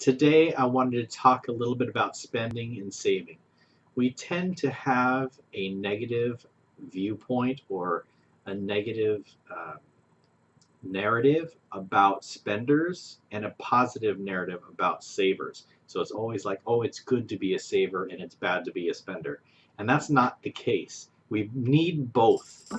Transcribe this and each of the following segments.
Today, I wanted to talk a little bit about spending and saving. We tend to have a negative viewpoint or a negative narrative about spenders and a positive narrative about savers. So it's always like, oh, it's good to be a saver and it's bad to be a spender. And that's not the case. We need both.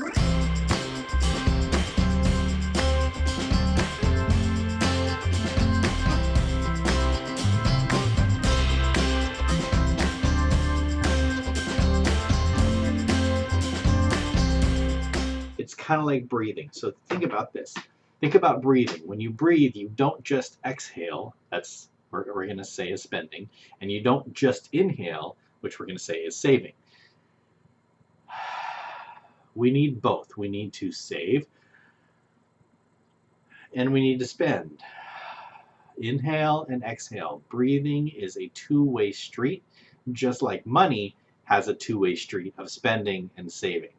It's kind of like breathing. So think about this. Think about breathing. When you breathe, you don't just exhale. That's what we're going to say is spending. And you don't just inhale, which we're going to say is saving. We need both. We need to save and we need to spend. Inhale and exhale. Breathing is a two-way street, just like money has a two-way street of spending and saving.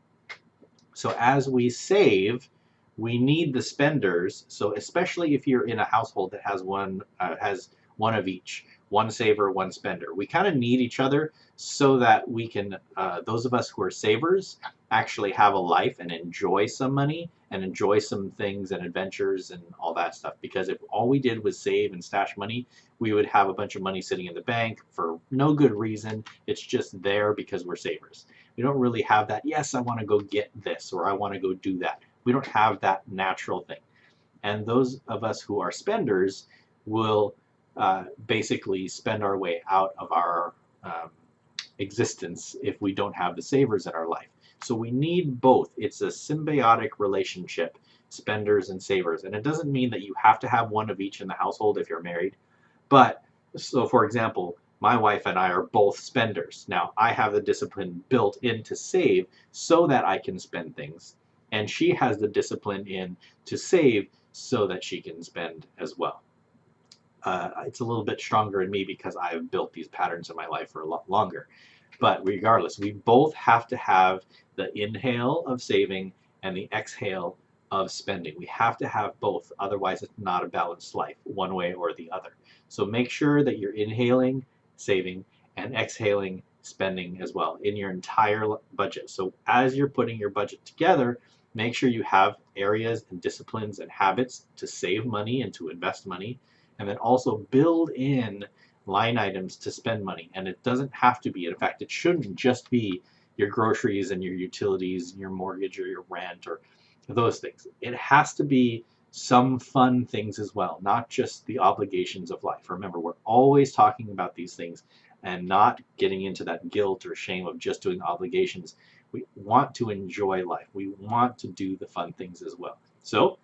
So as we save, we need the spenders. So especially if you're in a household that has one of each, one saver, one spender. We kind of need each other so that we can, those of us who are savers, actually have a life and enjoy some money and enjoy some things and adventures and all that stuff. Because if all we did was save and stash money, we would have a bunch of money sitting in the bank for no good reason. It's just there because we're savers. We don't really have that, yes, I want to go get this or I want to go do that. We don't have that natural thing. And those of us who are spenders will basically spend our way out of our existence if we don't have the savers in our life. So we need both. It's a symbiotic relationship, spenders and savers. And it doesn't mean that you have to have one of each in the household if you're married. But, so for example, my wife and I are both spenders. Now, I have the discipline built in to save so that I can spend things. And she has the discipline in to save so that she can spend as well. It's a little bit stronger in me because I've built these patterns in my life for a lot longer. But regardless, we both have to have the inhale of saving and the exhale of spending. We have to have both, otherwise it's not a balanced life, one way or the other. So make sure that you're inhaling, saving, and exhaling, spending as well in your entire budget. So as you're putting your budget together, make sure you have areas and disciplines and habits to save money and to invest money, and then also build in line items to spend money. And it doesn't have to be, in fact, it shouldn't just be your groceries and your utilities and your mortgage or your rent or those things. It has to be some fun things as well, not just the obligations of life. Remember, we're always talking about these things and not getting into that guilt or shame of just doing obligations. We want to enjoy life. We want to do the fun things as well. So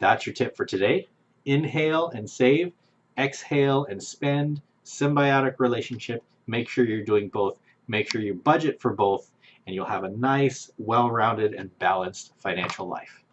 that's your tip for today. Inhale and save, exhale and spend, symbiotic relationship. Make sure you're doing both. Make sure you budget for both, and you'll have a nice, well-rounded, and balanced financial life.